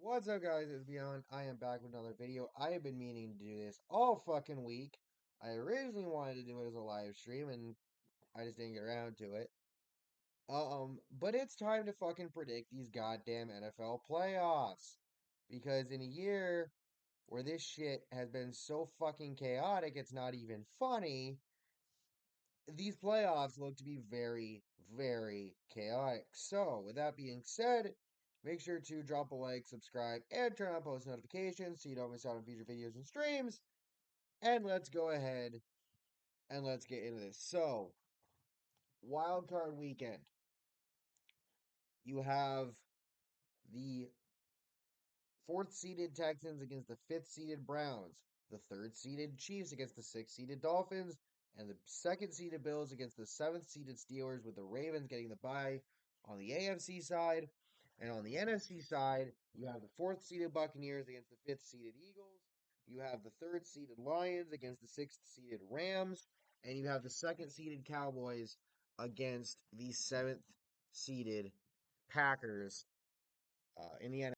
What's up, guys? It's Beyond. I am back with another video. I have been meaning to do this all fucking week. I originally wanted to do it as a live stream, and I just didn't get around to it. But it's time to fucking predict these goddamn NFL playoffs. Because in a year where this shit has been so fucking chaotic, it's not even funny. These playoffs look to be very, very chaotic. So, with that being said, make sure to drop a like, subscribe, and turn on post notifications so you don't miss out on future videos and streams. And let's go ahead and let's get into this. So, wild card weekend. You have the fourth seeded Texans against the fifth seeded Browns, the third seeded Chiefs against the sixth seeded Dolphins, and the second seeded Bills against the seventh seeded Steelers, with the Ravens getting the bye on the AFC side. And on the NFC side, you have the fourth seeded Buccaneers against the fifth seeded Eagles. You have the third seeded Lions against the sixth seeded Rams. And you have the second seeded Cowboys against the seventh seeded Packers in the NFC.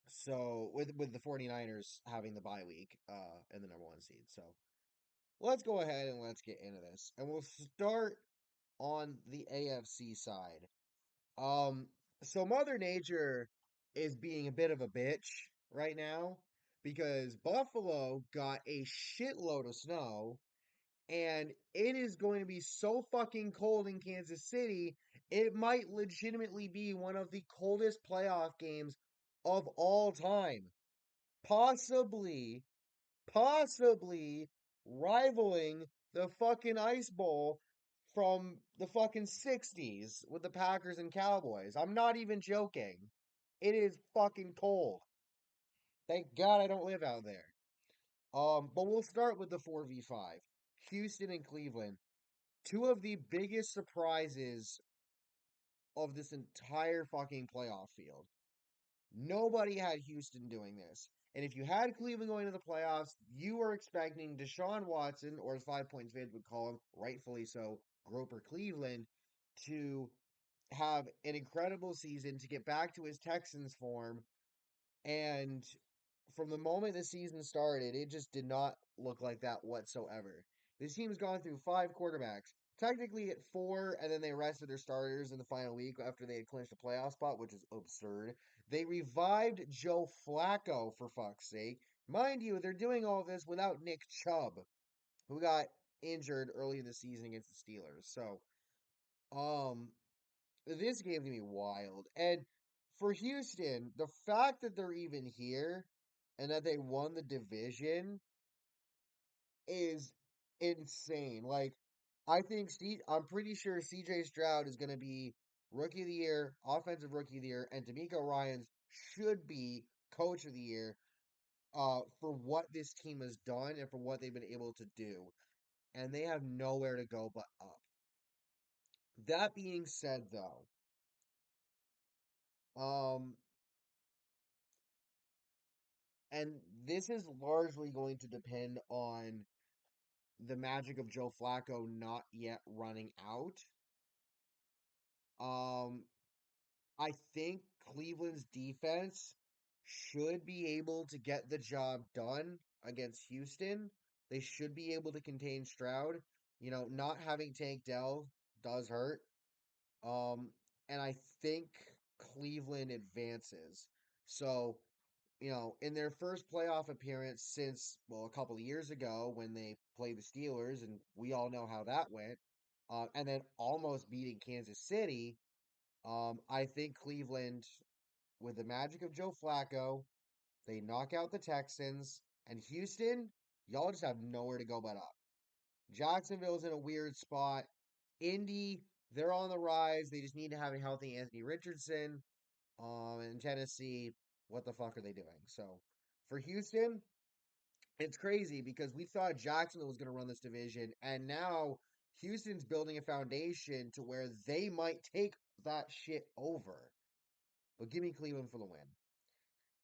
So with the 49ers having the bye week and the number one seed. So let's go ahead and let's get into this. And we'll start on the AFC side. Um so Mother Nature is being a bit of a bitch right now because Buffalo got a shitload of snow and it is going to be so fucking cold in Kansas City, it might legitimately be one of the coldest playoff games of all time. Possibly, possibly rivaling the fucking Ice Bowl from the fucking 60s with the Packers and Cowboys. I'm not even joking. It is fucking cold. Thank God I don't live out there. But we'll start with the 4v5. Houston and Cleveland. Two of the biggest surprises of this entire fucking playoff field. Nobody had Houston doing this. And if you had Cleveland going to the playoffs, you were expecting Deshaun Watson, or as 5 Points fans would call him, rightfully so, Groper Cleveland, to have an incredible season, to get back to his Texans form. And from the moment the season started, it just did not look like that whatsoever. This team's gone through five quarterbacks. Technically at four, and then they rested their starters in the final week after they had clinched a playoff spot, which is absurd. They revived Joe Flacco, for fuck's sake. Mind you, they're doing all this without Nick Chubb, who got injured early in the season against the Steelers. So, um, this game's gonna be wild. And for Houston, the fact that they're even here and that they won the division is insane. Like, I'm pretty sure CJ Stroud is going to be rookie of the year, offensive rookie of the year, and D'Amico Ryans should be coach of the year for what this team has done and for what they've been able to do. And they have nowhere to go but up. That being said, though, um, and this is largely going to depend on the magic of Joe Flacco not yet running out. Um, I think Cleveland's defense should be able to get the job done against Houston. They should be able to contain Stroud. Not having Tank Dell does hurt. Um, and I think Cleveland advances. So, in their first playoff appearance since, well, a couple of years ago when they played the Steelers, and we all know how that went, and then almost beating Kansas City, I think Cleveland, with the magic of Joe Flacco, they knock out the Texans, and Houston, y'all just have nowhere to go but up. Jacksonville's in a weird spot. Indy, they're on the rise. They just need to have a healthy Anthony Richardson. In Tennessee, what the fuck are they doing? So for Houston, it's crazy because we thought Jacksonville was going to run this division, and now Houston's building a foundation to where they might take that shit over. But give me Cleveland for the win.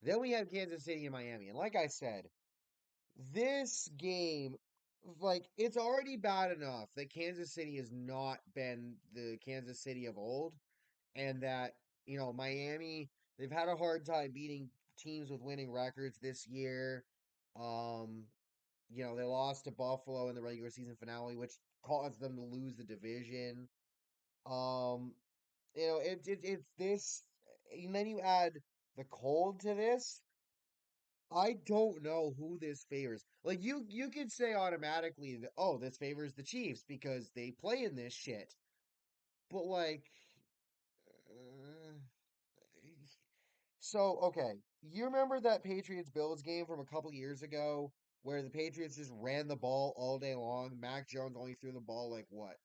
Then we have Kansas City and Miami. And like I said, this game, like, it's already bad enough that Kansas City has not been the Kansas City of old, and that, Miami they've had a hard time beating teams with winning records this year. Um, they lost to Buffalo in the regular season finale, which caused them to lose the division. Um, it's this, and then you add the cold to this. I don't know who this favors. Like you could say automatically that oh, this favors the Chiefs because they play in this shit. But like, uh, so okay, you remember that Patriots Bills game from a couple years ago where the Patriots just ran the ball all day long. Mac Jones only threw the ball like what,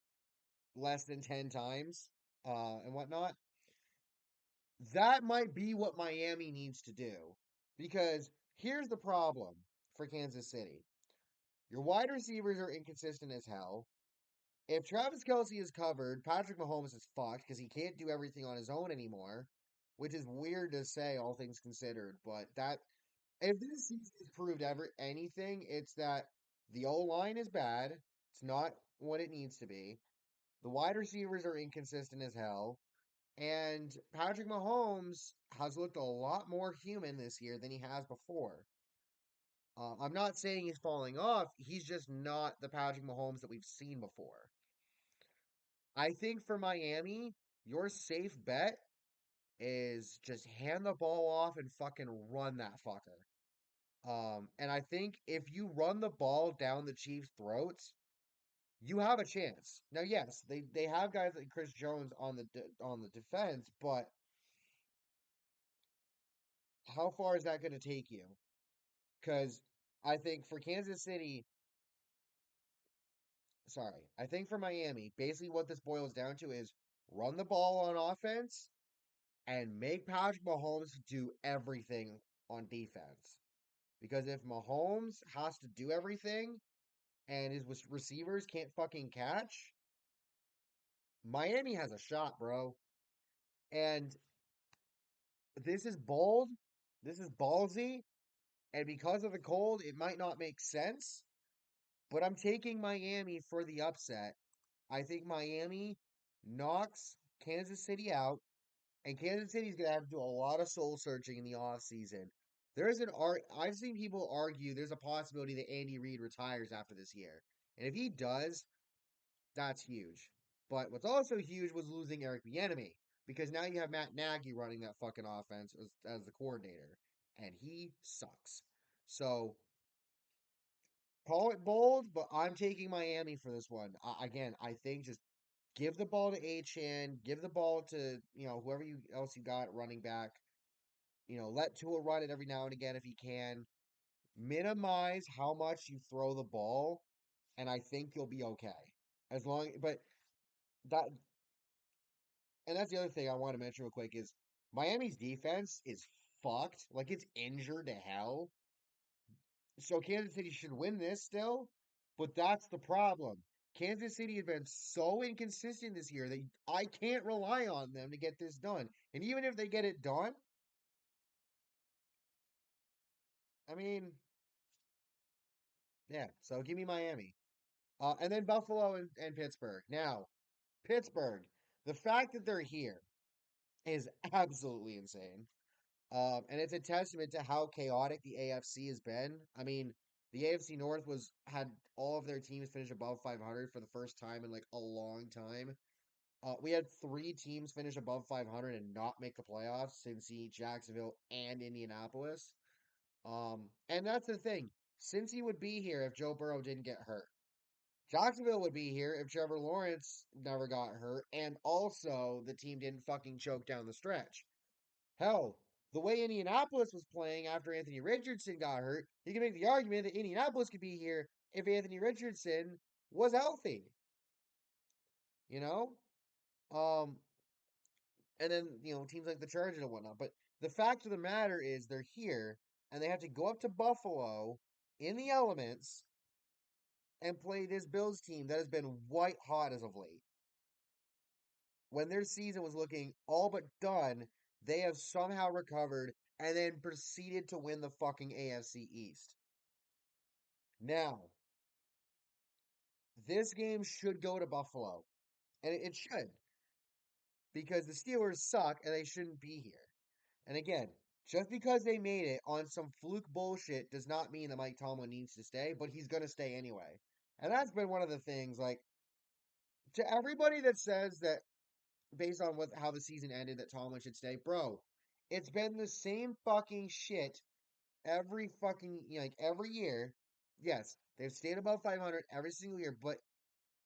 less than 10 times, and whatnot. That might be what Miami needs to do because here's the problem for Kansas City. Your wide receivers are inconsistent as hell. If Travis Kelsey is covered, Patrick Mahomes is fucked because he can't do everything on his own anymore, which is weird to say, all things considered. But that, if this season has proved ever anything, it's that the O line is bad. It's not what it needs to be. The wide receivers are inconsistent as hell. And Patrick Mahomes has looked a lot more human this year than he has before. I'm not saying he's falling off. He's just not the Patrick Mahomes that we've seen before. I think for Miami, your safe bet is just hand the ball off and fucking run that fucker. And I think if you run the ball down the Chiefs' throats, you have a chance. Now, yes, they have guys like Chris Jones on the defense, but how far is that going to take you? Because I think for Kansas City, sorry, I think for Miami, basically what this boils down to is run the ball on offense and make Patrick Mahomes do everything on defense. Because if Mahomes has to do everything and his receivers can't fucking catch, Miami has a shot, bro. And this is bold, this is ballsy, and because of the cold, it might not make sense, but I'm taking Miami for the upset. I think Miami knocks Kansas City out, and Kansas City's going to have to do a lot of soul searching in the offseason. There's an art. I've seen people argue there's a possibility that Andy Reid retires after this year. And if he does, that's huge. But what's also huge was losing Eric Bieniemy because now you have Matt Nagy running that fucking offense as the coordinator, and he sucks. So call it bold, but I'm taking Miami for this one. Again, I think just give the ball to Achan, give the ball to whoever you else you got running back. Let Tua run it every now and again if he can. Minimize how much you throw the ball, and I think you'll be okay. As long, but that, and that's the other thing I want to mention real quick is Miami's defense is fucked. Like it's injured to hell. So Kansas City should win this still, but that's the problem. Kansas City has been so inconsistent this year that I can't rely on them to get this done. And even if they get it done, I mean, yeah. So give me Miami, and then Buffalo and Pittsburgh. Now, Pittsburgh, the fact that they're here is absolutely insane. And it's a testament to how chaotic the AFC has been. I mean, the AFC North had all of their teams finish above 500 for the first time in like a long time. We had three teams finish above 500 and not make the playoffs: Cincy, Jacksonville, and Indianapolis. And that's the thing. Cincy would be here if Joe Burrow didn't get hurt. Jacksonville would be here if Trevor Lawrence never got hurt, and also the team didn't fucking choke down the stretch. Hell, the way Indianapolis was playing after Anthony Richardson got hurt, you can make the argument that Indianapolis could be here if Anthony Richardson was healthy. You know, um, and then teams like the Chargers and whatnot. But the fact of the matter is, they're here and they have to go up to Buffalo in the elements and play this Bills team that has been white hot as of late. When their season was looking all but done, they have somehow recovered and then proceeded to win the fucking AFC East. Now, this game should go to Buffalo, and it should because the Steelers suck and they shouldn't be here. And again, just because they made it on some fluke bullshit does not mean that Mike Tomlin needs to stay, but he's going to stay anyway. And that's been one of the things, like, to everybody that says that based on what how the season ended that Tomlin should stay, bro, it's been the same fucking shit every fucking like every year. Yes, they've stayed above 500 every single year, but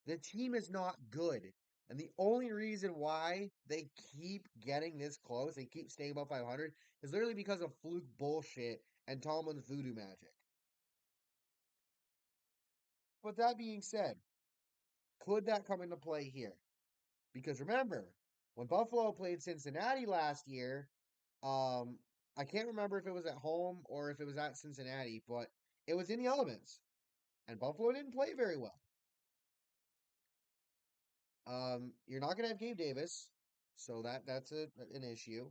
the team is not good. And the only reason why they keep getting this close, they keep staying above 500, is literally because of fluke bullshit and Tomlin's voodoo magic. But that being said, could that come into play here? Because remember, when Buffalo played Cincinnati last year, um, I can't remember if it was at home or if it was at Cincinnati, but it was in the elements, and Buffalo didn't play very well. You're not gonna have Gabe Davis, so that's an issue.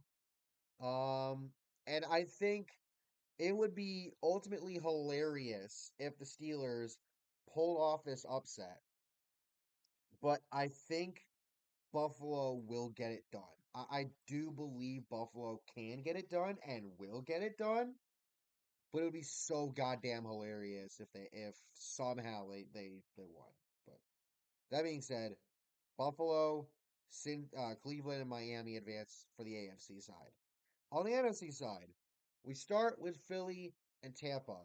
Um, and I think it would be ultimately hilarious if the Steelers pulled off this upset, but I think Buffalo will get it done. I do believe Buffalo can get it done and will get it done, but it would be so goddamn hilarious if somehow they won. But that being said, Buffalo, Cleveland, and Miami advance for the AFC side. On the NFC side, we start with Philly and Tampa.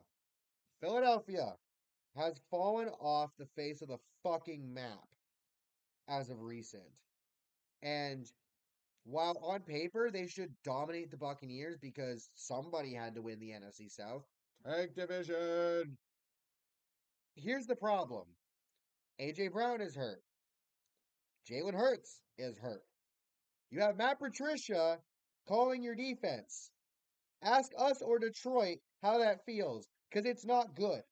Philadelphia has fallen off the face of the fucking map as of recent. And while on paper they should dominate the Buccaneers because somebody had to win the NFC South, tank division. Here's the problem. AJ Brown is hurt. Jalen Hurts is hurt. You have Matt Patricia calling your defense. Ask us or Detroit how that feels because it's not good.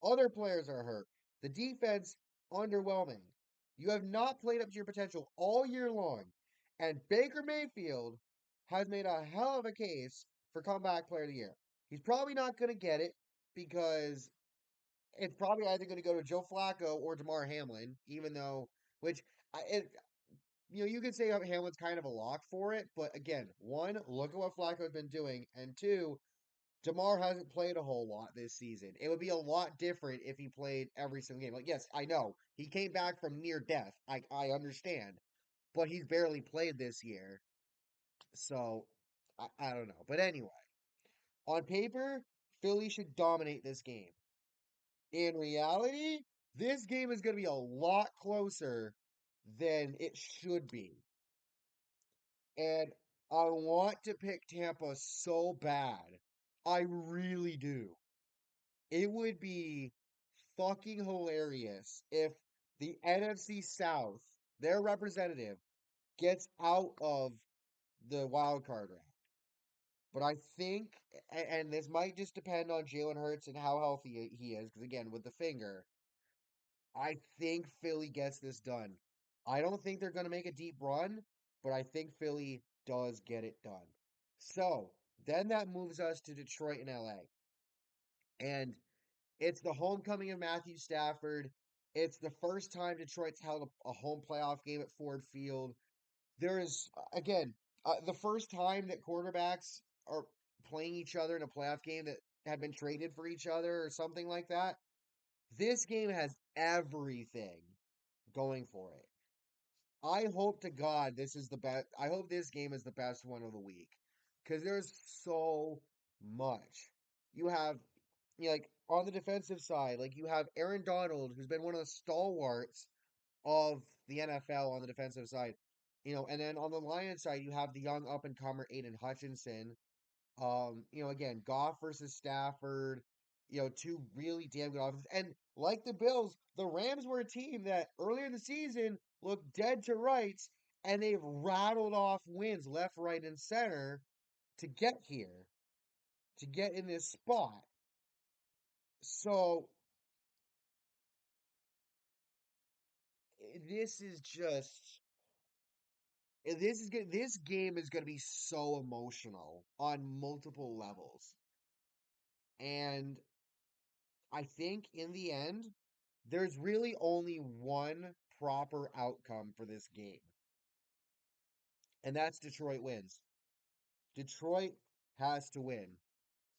Other players are hurt. The defense, underwhelming. You have not played up to your potential all year long. And Baker Mayfield has made a hell of a case for comeback player of the year. He's probably not going to get it because it's probably either going to go to Joe Flacco or Damar Hamlin, even though, which, you could say Hamlin's kind of a lock for it. But again, one, look at what Flacco's been doing. And two, Damar hasn't played a whole lot this season. It would be a lot different if he played every single game. Like, yes, I know he came back from near death. I understand, but he's barely played this year, so I don't know. But anyway, on paper, Philly should dominate this game. In reality, this game is going to be a lot closer than it should be, and I want to pick Tampa so bad. I really do. It would be fucking hilarious if the NFC South, their representative, gets out of the wild card round. But I think, and this might just depend on Jalen Hurts and how healthy he is, because again, with the finger, I think Philly gets this done. I don't think they're going to make a deep run, but I think Philly does get it done. So then that moves us to Detroit and LA. And it's the homecoming of Matthew Stafford. It's the first time Detroit's held a home playoff game at Ford Field. There is, again, the first time that quarterbacks are playing each other in a playoff game that have been traded for each other or something like that. This game has everything going for it. I hope to God this is the best. I hope this game is the best one of the week because there's so much. You have like on the defensive side, like you have Aaron Donald, who's been one of the stalwarts of the NFL on the defensive side, and then on the Lions side, you have the young up and comer Aiden Hutchinson. Again, Goff versus Stafford, two really damn good offenses. And like the Bills, the Rams were a team that earlier in the season looked dead to rights, and they've rattled off wins left, right, and center to get here, to get in this spot. So this is just this game is going to be so emotional on multiple levels. And I think in the end there's really only one proper outcome for this game. And that's Detroit wins. Detroit has to win.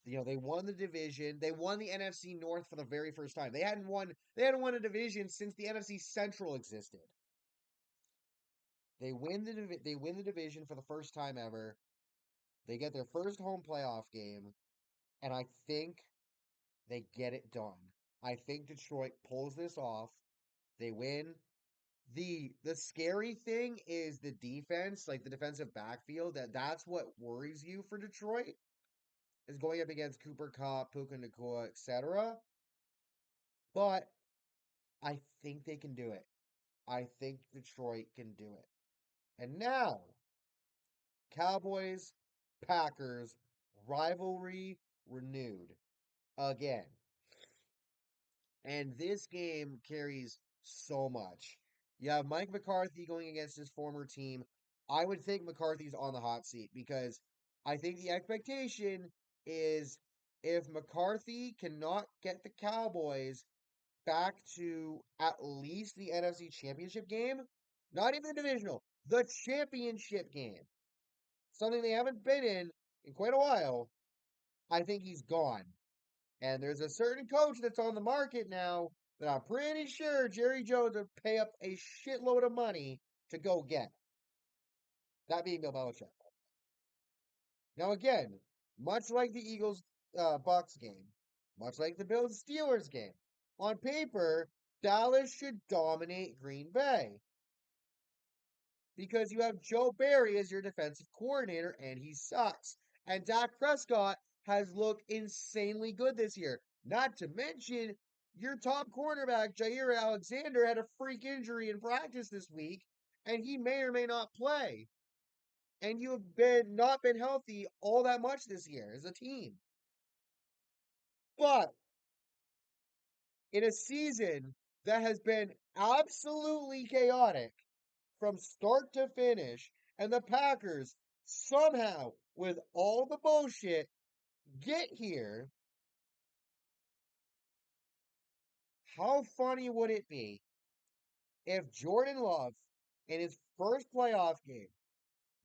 They won the division. They won the NFC North for the very first time. They hadn't won a division since the NFC Central existed. They win the division for the first time ever. They get their first home playoff game, and I think they get it done. I think Detroit pulls this off. They win. The scary thing is the defense, like the defensive backfield. That's what worries you for Detroit is going up against Cooper Kupp, Puka Nacua, etc. But I think they can do it. I think Detroit can do it. And now, Cowboys, Packers, rivalry renewed again. And this game carries so much. You have Mike McCarthy going against his former team. I would think McCarthy's on the hot seat because I think the expectation is if McCarthy cannot get the Cowboys back to at least the NFC Championship game, not even the divisional, the championship game, something they haven't been in quite a while, I think he's gone. And there's a certain coach that's on the market now that I'm pretty sure Jerry Jones would pay up a shitload of money to go get. That being Bill Belichick. Now, again, much like the Eagles Bucks game, much like the Bills Steelers game, on paper, Dallas should dominate Green Bay because you have Joe Barry as your defensive coordinator and he sucks. And Dak Prescott has looked insanely good this year. Not to mention, your top cornerback, Jair Alexander, had a freak injury in practice this week, and he may or may not play. And you have been not been healthy all that much this year as a team. But in a season that has been absolutely chaotic from start to finish, and the Packers somehow, with all the bullshit, get here, how funny would it be if Jordan Love in his first playoff game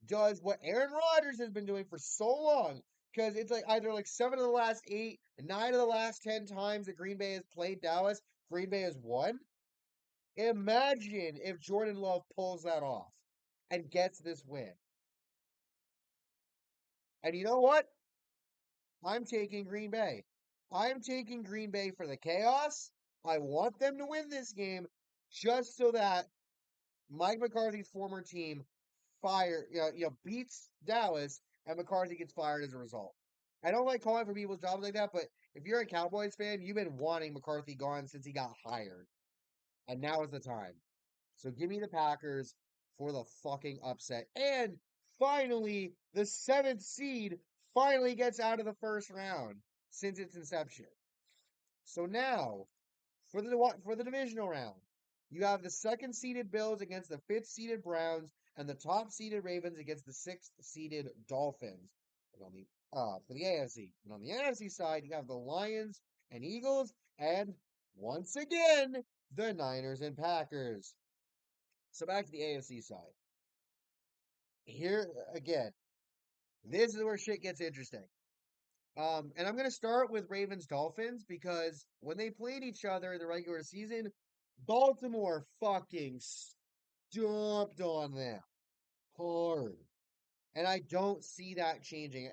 does what Aaron Rodgers has been doing for so long? Because it's like either like 7 of the last 8, 9 of the last 10 times that Green Bay has played Dallas, Green Bay has won. Imagine if Jordan Love pulls that off and gets this win. And you know what? I'm taking Green Bay. I'm taking Green Bay for the chaos. I want them to win this game just so that Mike McCarthy's former team beats Dallas and McCarthy gets fired as a result. I don't like calling for people's jobs like that, but if you're a Cowboys fan, you've been wanting McCarthy gone since he got hired. And now is the time. So give me the Packers for the fucking upset. And finally, the 7th seed finally gets out of the first round since its inception. So now, for the divisional round, you have the 2nd-seeded Bills against the 5th-seeded Browns, and the top-seeded Ravens against the 6th-seeded Dolphins. And on the for the AFC, and on the NFC side, you have the Lions and Eagles, and once again, the Niners and Packers. So back to the AFC side. Here again, this is where shit gets interesting. And I'm gonna start with Ravens Dolphins because when they played each other in the regular season, Baltimore fucking stomped on them hard. And I don't see that changing.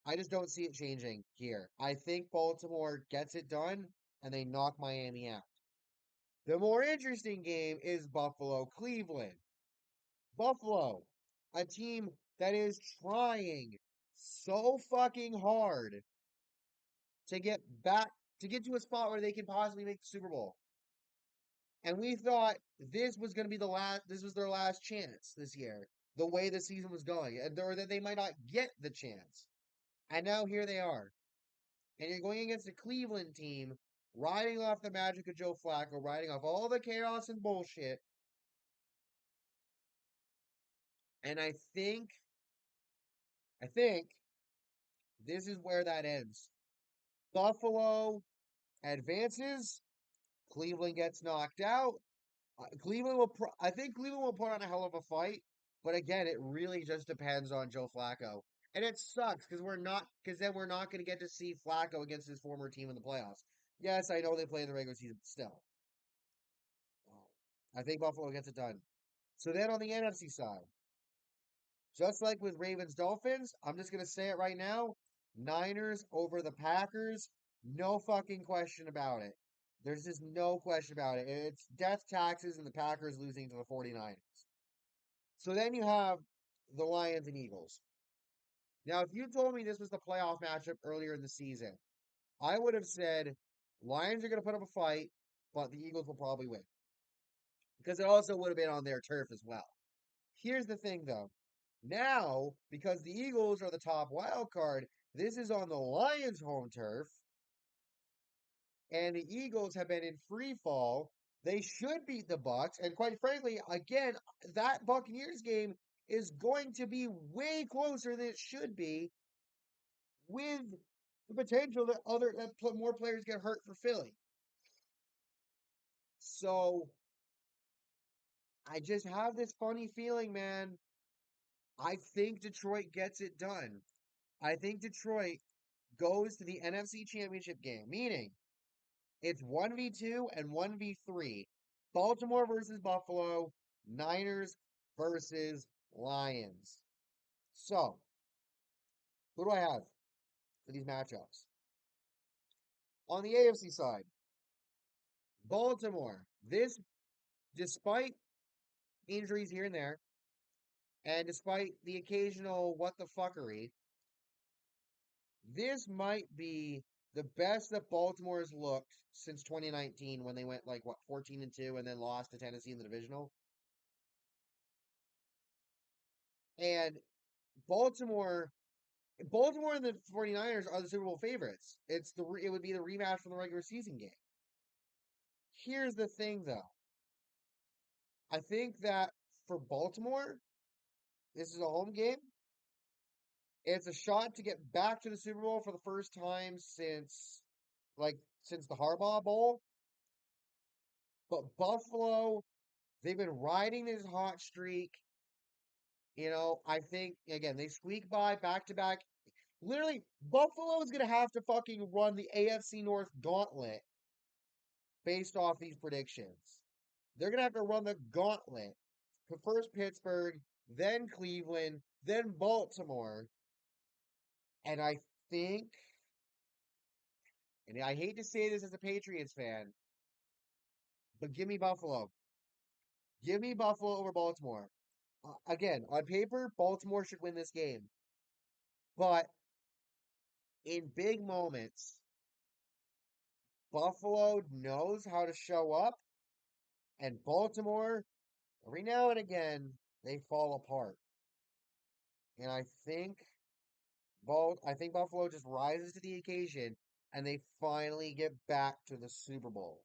I just don't see it changing here. I think Baltimore gets it done and they knock Miami out. The more interesting game is Buffalo Cleveland. Buffalo, a team that is trying so fucking hard to get back to get to a spot where they can possibly make the Super Bowl. And we thought this was going to be this was their last chance this year, the way the season was going, or that they might not get the chance. And now here they are. And you're going against a Cleveland team riding off the magic of Joe Flacco, riding off all the chaos and bullshit. And I think this is where that ends. Buffalo advances. Cleveland gets knocked out. I think Cleveland will put on a hell of a fight, but again, it really just depends on Joe Flacco. And it sucks because then we're not going to get to see Flacco against his former team in the playoffs. Yes, I know they play in the regular season, but still. I think Buffalo gets it done. So then on the NFC side, just like with Ravens Dolphins, I'm just going to say it right now, Niners over the Packers. No fucking question about it. There's just no question about it. It's death taxes and the Packers losing to the 49ers. So then you have the Lions and Eagles. Now, if you told me this was the playoff matchup earlier in the season, I would have said Lions are going to put up a fight, but the Eagles will probably win. Because it also would have been on their turf as well. Here's the thing, though. Now, because the Eagles are the top wild card, this is on the Lions' home turf, and the Eagles have been in free fall. They should beat the Bucks, and quite frankly, again, that Buccaneers game is going to be way closer than it should be, with the potential that more players get hurt for Philly. So I just have this funny feeling, man. I think Detroit gets it done. I think Detroit goes to the NFC Championship game, meaning it's 1v2 and 1v3. Baltimore versus Buffalo, Niners versus Lions. So, who do I have for these matchups? On the AFC side, Baltimore. This, despite injuries here and there, and despite the occasional what the fuckery, this might be the best that Baltimore has looked since 2019 when they went like what 14-2 and then lost to Tennessee in the divisional. And Baltimore Baltimore and the 49ers are the Super Bowl favorites. It would be the rematch from the regular season game. Here's the thing though. I think that for Baltimore, this is a home game. It's a shot to get back to the Super Bowl for the first time since the Harbaugh Bowl. But Buffalo, they've been riding this hot streak. I think again they squeak by back to back. Literally, Buffalo is gonna have to fucking run the AFC North gauntlet based off these predictions. They're gonna have to run the gauntlet. First Pittsburgh, then Cleveland, then Baltimore. And I think, and I hate to say this as a Patriots fan, but give me Buffalo. Give me Buffalo over Baltimore. Again, on paper, Baltimore should win this game. But in big moments, Buffalo knows how to show up, and Baltimore, every now and again, they fall apart. And I think Buffalo just rises to the occasion and they finally get back to the Super Bowl.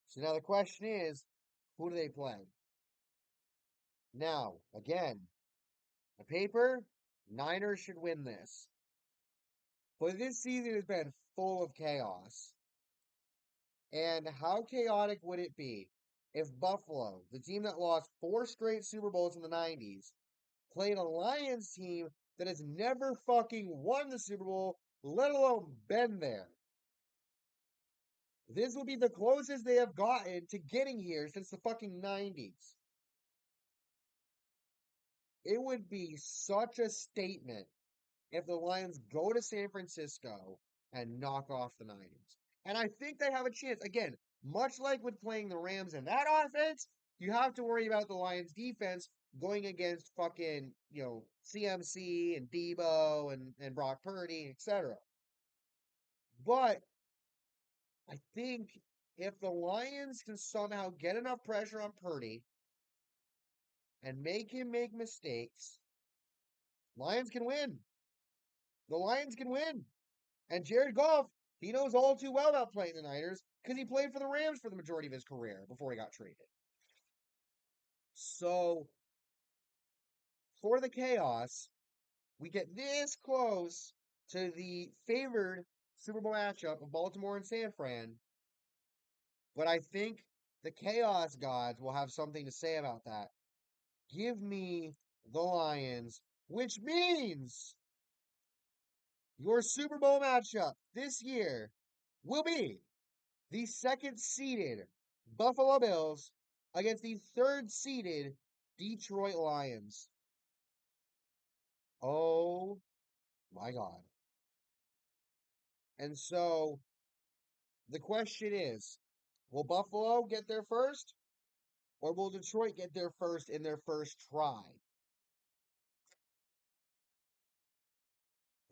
So now the question is, who do they play? Now, again, on paper, Niners should win this. But this season has been full of chaos. And how chaotic would it be if Buffalo, the team that lost 4 straight Super Bowls in the 90s, played a Lions team that has never fucking won the Super Bowl, let alone been there? This will be the closest they have gotten to getting here since the fucking 90s. It would be such a statement if the Lions go to San Francisco and knock off the Niners. And I think they have a chance. Again, much like with playing the Rams in that offense, you have to worry about the Lions defense going against fucking, CMC and Debo and Brock Purdy, etc. But I think if the Lions can somehow get enough pressure on Purdy and make him make mistakes, Lions can win. The Lions can win. And Jared Goff, he knows all too well about playing the Niners because he played for the Rams for the majority of his career before he got traded. So, for the chaos, we get this close to the favored Super Bowl matchup of Baltimore and San Fran. But I think the chaos gods will have something to say about that. Give me the Lions, which means Your Super Bowl matchup this year will be the second seeded Buffalo Bills against the third seeded Detroit Lions. Oh my God. And so the question is, will Buffalo get there first, or will Detroit get there first in their first try?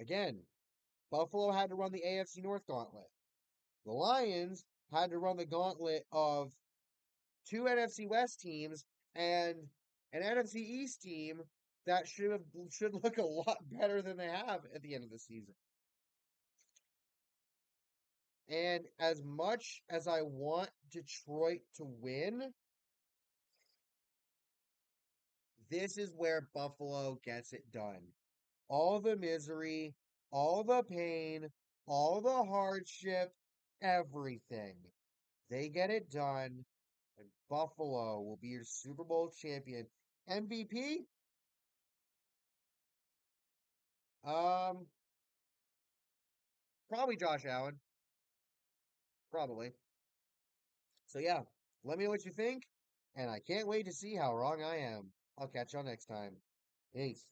Again, Buffalo had to run the AFC North gauntlet. The Lions had to run the gauntlet of two NFC West teams and an NFC East team that should look a lot better than they have at the end of the season. And as much as I want Detroit to win, this is where Buffalo gets it done. All the misery, all the pain, all the hardship, everything. They get it done, and Buffalo will be your Super Bowl champion. MVP? Um, Probably Josh Allen. Probably. So yeah, let me know what you think, and I can't wait to see how wrong I am. I'll catch y'all next time. Peace.